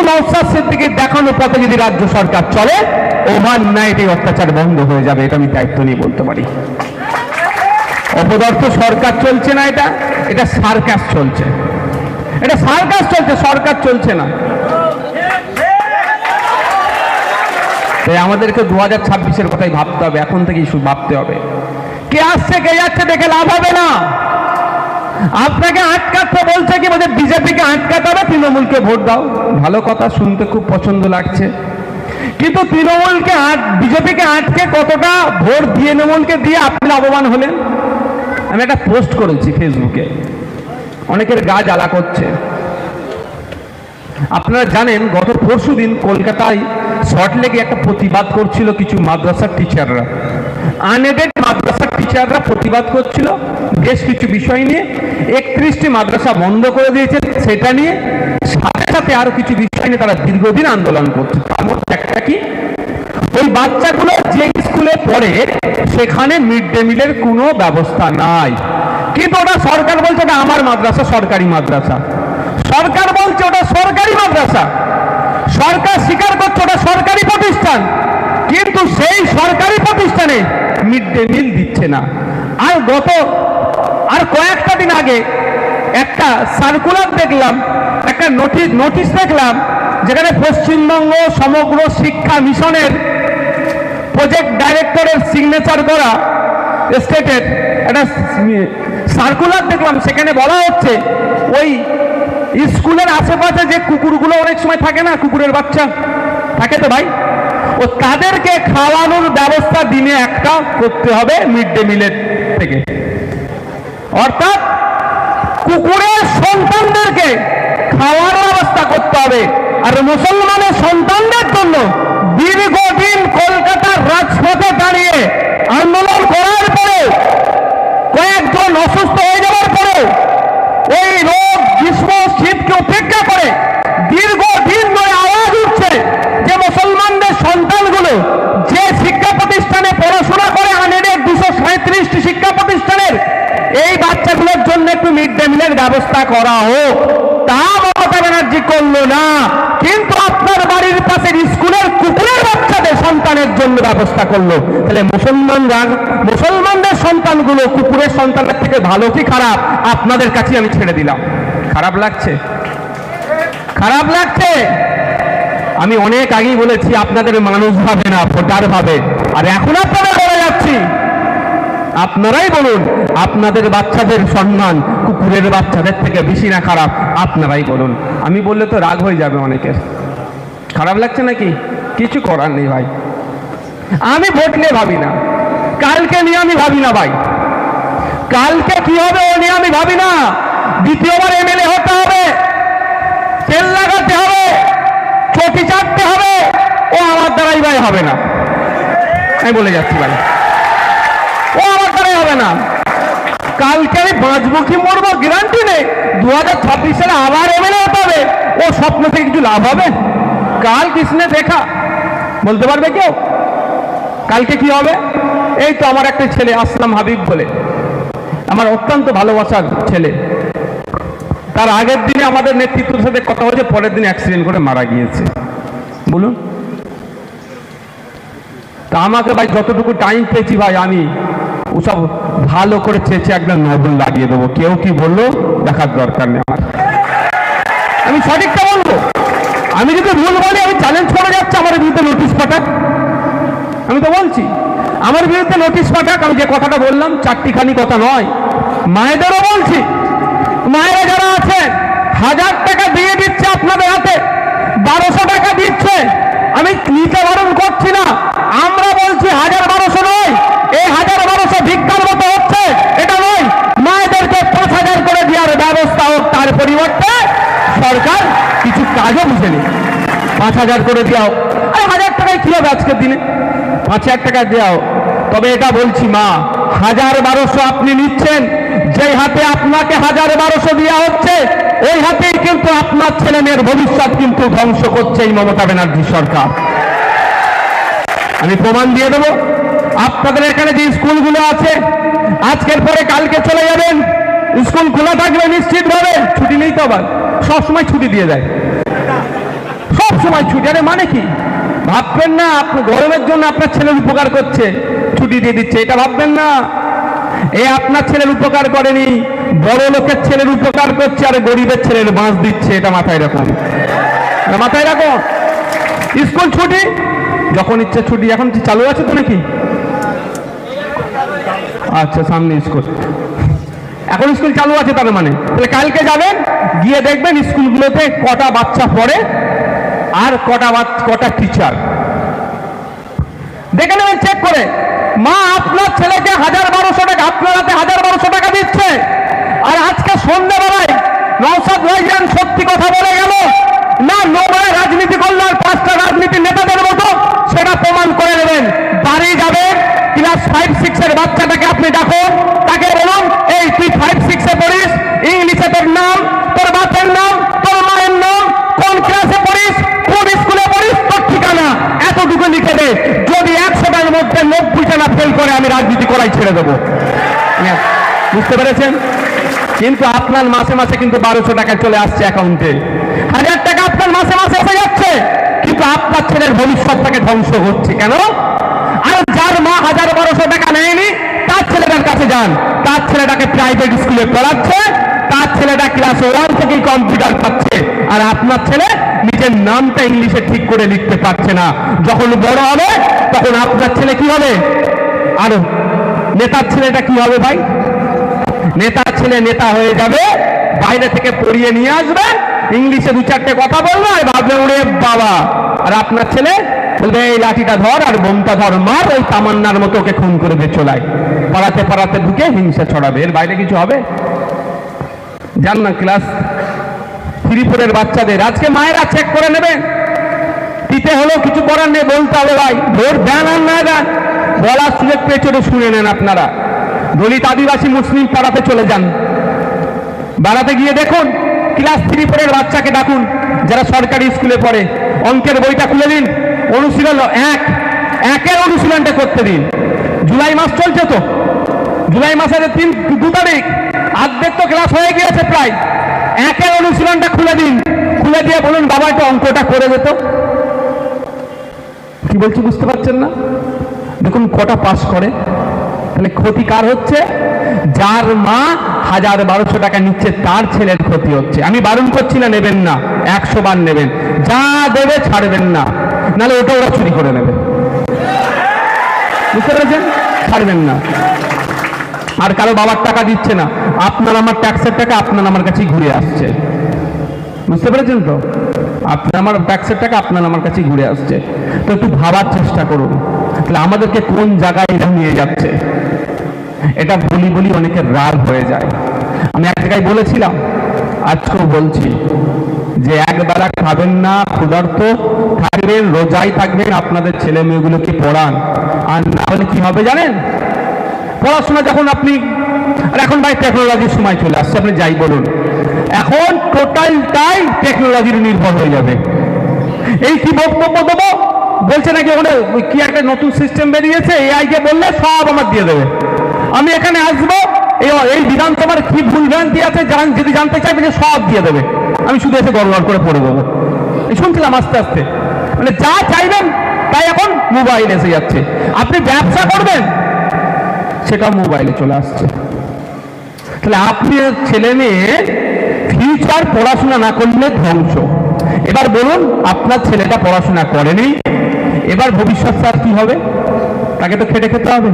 নওশাদ সিদ্দিকীর দেখানো পথে যদি রাজ্য সরকার চলে, ওভারনাইট এই অত্যাচার বন্ধ হয়ে যাবে, এটা আমি দায়িত্ব নিয়ে বলতে পারি। অপদার্থ সরকার চলছে না, এটা সার্কাস চলছে, এটা সার্কাস চলছে, সরকার চলছে না। তাই আমাদেরকে 2026-এর কথাই ভাবতে হবে, এখন থেকেই শুধু ভাবতে হবে। কে আসছে কে যাচ্ছে দেখে লাভ হবে না। আপনাকে আটকাতে বলছে কি, বলছে বিজেপিকে আটকাতে হবে, তৃণমূলকে ভোট দাও। ভালো কথা, শুনতে খুব পছন্দ লাগছে, কিন্তু তৃণমূলকে বিজেপিকে আটকে কতটা ভোট দিয়ে তৃণমূলকে দিয়ে আপনি লাভবান হলেন? আমি একটা পোস্ট করেছি ফেসবুকে, অনেকের গা জ্বালা করছে। আপনারা জানেন গত পরশুদিন কলকাতায় সল্টলেকে একটা প্রতিবাদ করছিল কিছু মাদ্রাসার টিচাররা, আনএডেড মাদ্রাসার টিচাররা প্রতিবাদ করছিল বেশ কিছু বিষয় নিয়ে। 31টি মাদ্রাসা বন্ধ করে দিয়েছে, সেটা নিয়ে সাথে সাথে আরো কিছু বিষয় নিয়ে তারা দীর্ঘদিন আন্দোলন করছে। তার মধ্যে একটা কি, ওই বাচ্চাগুলো যে স্কুলে পড়ে সেখানে মিড ডে মিলের কোনো ব্যবস্থা নাই, কিন্তু ওটা সরকার বলছে ওটা আমার মাদ্রাসা, সরকারি মাদ্রাসা। সরকার বলছে ওটা সরকারি মাদ্রাসা, সরকার স্বীকার করছে ওটা সরকারি প্রতিষ্ঠান, কিন্তু সেই সরকারি প্রতিষ্ঠানে মিড ডে মিল দিচ্ছে না। আর কয়েকটা দিন আগে একটা সার্কুলার দেখলাম, একটা নোটিশ দেখলাম, যেখানে পশ্চিমবঙ্গ সমগ্র শিক্ষা মিশনের প্রজেক্ট ডাইরেক্টরের সিগনেচার করা স্টেটের একটা সার্কুলার দেখলাম। সেখানে বলা হচ্ছে ওই স্কুলের আশেপাশে যে কুকুরগুলো অনেক সময় থাকে না, কুকুরের বাচ্চা থাকে তো ভাই, ও তাদেরকে খাওয়ানোর ব্যবস্থা দিনে একটা করতে হবে মিড ডে মিলের থেকে। অর্থাৎ কুকুরের সন্তানদেরকে খাওয়ার ব্যবস্থা করতে হবে। আর মুসলমানের সন্তানদের জন্য দীর্ঘদিন কলকাতার রাজপথে দাঁড়িয়ে আন্দোলন করার পরে, কয়েকজন অসুস্থ হয়ে যাওয়ার পরে, ওই রোগ গ্রীষ্ম শীতকে উপেক্ষা করে দীর্ঘদিন ধরে আওয়াজ উঠছে যে মুসলমানদের সন্তানগুলো যে শিক্ষা প্রতিষ্ঠানে পড়াশোনা করে, আনএডেড 237টি শিক্ষা প্রতিষ্ঠানের, এই বাচ্চাগুলোর জন্য একটু মিড ডে মিলের ব্যবস্থা করা হোক। তা মমতা ব্যানার্জি করলো না, কিন্তু আপনার বাড়ির পাশের স্কুলের কুকুরের বাচ্চাদের সন্তানের জন্য ব্যবস্থা করলো। তাহলে মুসলমানদের সন্তানগুলো কুকুরের সন্তানের থেকে ভালো কি খারাপ, আপনাদের কাছে আমি ছেড়ে দিলাম। খারাপ লাগছে? খারাপ লাগছে? আমি অনেক আগেই বলেছি আপনাদের মানুষ ভাবে না, ভোটার ভাবে। আর এখন আপনারা বলে যাচ্ছি, আপনারাই বলুন আপনাদের বাচ্চাদের সম্মান কুকুরের বাচ্চাদের থেকে বেশি না খারাপ? আপনারাই বলুন। আমি বললে তো রাগ হয়ে যাবে অনেকের। খারাপ লাগছে নাকি? কিছু করার নেই ভাই। আমি ভোট নিয়ে ভাবি না, কালকে নিয়ে আমি ভাবি না ভাই, কালকে কি হবে ও নিয়ে আমি ভাবি না। দ্বিতীয়বার এমএলএ হতে হবে, তেল লাগাতে হবে, চটি চাটতে হবে, ও আমার দ্বারাই ভাই হবে না। আমি বলে যাচ্ছি ভাই, ও আমার দ্বারাই হবে না। কালকে আমি বাঁচবো কি মরবো গ্যারান্টি নেই। 2026 সালে আবার এমএলএ হতে হবে, ও স্বপ্ন থেকে কিছু লাভ হবে? কাল কিসনে দেখা বলতে পারবে কেউ? কালকে কি হবে? এই তো আমার একটা ছেলে আসলাম হাবিব বলে, আমার অত্যন্ত ভালোবাসার ছেলে, তার আগের দিনে আমাদের নেতৃত্বের সাথে কথা হয়েছে, পরের দিন অ্যাক্সিডেন্ট করে মারা গিয়েছে। বলুন, তা আমাকে ভাই যতটুকু টাইম পেয়েছি ভাই, আমি ওসব ভালো করে চেয়েছি একদম নজর লাগিয়ে দেবো। কেউ কি বললো দেখার দরকার নেই আমার, আমি সঠিকটা বলবো। আমি যদি ভুল বলি আমি চ্যালেঞ্জ করে যাচ্ছি, আমার বিরুদ্ধে নোটিশ পাঠাক। আমি তো বলছি আমার বিরুদ্ধে নোটিশ পাঠাক। আমি যে কথাটা বললাম চারটিখানি কথা নয়, মায়েদেরও বলছি, মায়েরা যারা আছে 1000 টাকা দিয়ে দিচ্ছে আপনাদের হাতে, 1200 টাকা দিচ্ছে। আমি নিতে বারণ করছি না, আমরা বলছি 1000-1200 নয়, এই 1000-1200 ভিক্ষার মতো হচ্ছে, এটা নয়। মায়েদেরকে 5000 করে দেওয়ার ব্যবস্থা হোক, তার পরিবর্তে সরকার কিছু কাজও বুঝে নিন, 5000 করে দেওয়া হোক। আর 1000 টাকায় কি হবে আজকের দিনে? 5000 টাকা দেওয়া হোক। তবে এটা বলছি মা, 1000-1200 আপনি নিচ্ছেন, যেই হাতে আপনাকে 1000-1200 দেওয়া হচ্ছে, ওই হাতেই কিন্তু আপনার ছেলে মেয়ের ভবিষ্যৎ কিন্তু ধ্বংস করছে এই মমতা ব্যানার্জি সরকার। আমি প্রমাণ দিয়ে দেবো। আপনাদের এখানে যে স্কুলগুলো আছে, আজকের পরে কালকে চলে যাবেন, স্কুল খোলা থাকবে নিশ্চিতভাবে, ছুটি নেই তো আবার, সবসময় ছুটি দিয়ে দেয়, সময় ছুটি, আরে মানে কি ভাববেন না আপনি গরমের জন্য আপনার ছেলের উপকার করছে ছুটি দিয়ে দিচ্ছে, এটা ভাববেন না। এ আপনার ছেলের উপকার করেনি, বড় লোকের ছেলের উপকার করছে আর গরিবের ছেলের বাঁশ দিচ্ছে, এটা মাথায় রাখুন, মাথায় রাখুন। স্কুল ছুটি যখন ইচ্ছে ছুটি, এখন চালু আছে তো নাকি? আচ্ছা সামনে স্কুল, এখন স্কুল চালু আছে, তার মানে তাহলে কালকে যাবেন, গিয়ে দেখবেন স্কুলগুলোতে কটা বাচ্চা পড়ে আর কটা টিচার, দেখে নেবেন চেক করে। মা আপনার ছেলেকে 1000-1200 টাকা, আপনার হাতে 1000-1200 টাকা দিচ্ছে, আর আজকে সন্ধ্যাবেলায় নওশাদ ভাইজান সত্যি কথা বলে গেল না, নোংরা রাজনীতি করলো আর 5টা রাজনীতির নেতাদের মতো, সেটা প্রমাণ করে নেবেন। বাড়ি যাবে, ক্লাস 5-6 বাচ্চাটাকে আপনি ডাকুন, তাকে বলুন এই তুই 5-6 পড়িস, ইংলিশে তোর নাম, তোর বাপের নাম, তোর মায়ের নাম, কোন ক্লাসে পড়িস, কোন স্কুলে পড়িস, তোর ঠিকানা এতটুকু লিখে দে। যদি 100টার মধ্যে 90টা না ফেল করে, আমি রাজনীতি করাই ছেড়ে দেবো। বুঝতে পেরেছেন? কিন্তু আপনার মাসে মাসে কিন্তু 1200 টাকা চলে আসছে অ্যাকাউন্টে, 1000 টাকা আপনার মাসে মাসে এসে যাচ্ছে, কিন্তু আপনার ছেলের ভবিষ্যৎটাকে ধ্বংস হচ্ছে কেন? আর যার মা 1000-1200 টাকা নেয়নি, তার ছেলেটার কাছে যান, তার ছেলেটাকে প্রাইভেট স্কুলে পড়াচ্ছে, তার ছেলেটা ক্লাস 1 থেকেই কম্পিউটার পাচ্ছে, আর আপনার ছেলে নিজের নামটা ইংলিশে ঠিক করে লিখতে পারছে না। যখন বড় হবে তখন আপনার ছেলে কি হবে? আরো নেতার ছেলেটা কি হবে ভাই? নেতার ছেলে নেতা হয়ে যাবে, বাইরে থেকে পড়িয়ে নিয়ে আসবে, ইংলিশে 2-4টে কথা বলবে আর ভাববে ওরে বাবা, আর আপনার ছেলে বলবে এই লাঠিটা ধর আর বোমটা ধর, মার, ওই তামান্নার মতো ওকে খুন করবে চলায়, পাড়াতে পাড়াতে ঢুকে হিংসা ছড়াবে, এর বাইরে কিছু হবে? জান না ক্লাস 3-4 বাচ্চাদের আজকে মায়েরা চেক করে নেবেন, দিতে হলো কিছু করার নেই, বলতে হবে ভাই ভোট দেন আর না দেন, বলার সুযোগ পেয়ে চলে শুনে নেন। আপনারা দলিত আদিবাসী মুসলিম পাড়াতে চলে যান, বেড়াতে গিয়ে দেখুন ক্লাস 3-4 বাচ্চাকে ডাকুন, যারা সরকারি স্কুলে পড়ে, অঙ্কের বইটা খুলে দিন, অনুশীলন একের অনুশীলনটা করতে দিন। জুলাই মাস চলছে তো, জুলাই মাসের 2 তারিখ, অর্ধেক তো ক্লাস হয়ে গিয়েছে প্রায়, একের অনুশীলনটা খুলে দিন, খুলে দিয়ে বলুন বাবা একটু অঙ্কটা করে যেত। কি বলছি বুঝতে পারছেন না? দেখুন কটা পাস করে, তাহলে ক্ষতি কার হচ্ছে? যার মা 1000-1200 টাকা নিচ্ছে তার ছেলের ক্ষতি হচ্ছে। আমি বারণ করছি না, নেবেন না, 100 বার নেবেন, যা দেবে ছাড়বেন না, নাহলে ওটা ওরা চুরি করে নেবে। বুঝতে পেরেছেন? ছাড়বেন না। আর কারো বাবার টাকা দিচ্ছে না, আপনার আমার ট্যাক্সের টাকা আপনার আমার কাছেই ঘুরে আসছে। বুঝতে পেরেছেন তো? আপনার আমার ট্যাক্সের টাকা আপনার আমার কাছেই ঘুরে আসছে। তো একটু ভাবার চেষ্টা করুন, তাহলে আমাদেরকে কোন জায়গায় এটা নিয়ে যাচ্ছে। এটা বলি অনেকের রাগ হয়ে যায়। আমি এক জায়গায় বলেছিলাম, আজকেও বলছি, যে একবেলা খাবেন না, ক্ষুধার্ত থাকবেন, রোজাই থাকবেন, আপনাদের ছেলে মেয়েগুলোকে পড়ান, আর না হলে কি হবে জানেন? পড়াশোনা যখন আপনি, আর এখন ভাই টেকনোলজির সময় চলে আসছে, আপনি যাই বলুন, এখন টোটালটাই টেকনোলজির নির্ভর হয়ে যাবে। এই কি বক্তব্য দেবো বলছে নাকি, ওখানে কি একটা নতুন সিস্টেম বেরিয়েছে, এআই কে বললে সব আমার দিয়ে দেবে, আমি এখানে আসবো, এই বিধানসভার কি ভুল ভ্রান্তি আছে যদি জানতে চাইবে, যে সব দিয়ে দেবে, আমি শুধু এসে গড়গড় করে পড়ে দেবো। এই শুনছিলাম আস্তে আস্তে, মানে যা চাইবেন তাই এখন মোবাইল এসে যাচ্ছে। আপনি ব্যবসা করবেন, সেটা মোবাইলে চলে আসছে। তাহলে আপনি ছেলে মেয়ে ফিউচার পড়াশোনা না করলে ধ্বংস। এবার বলুন, আপনার ছেলেটা পড়াশোনা করেনি, এবার ভবিষ্যৎ তার কি হবে? তাকে তো খেটে খেতে হবে।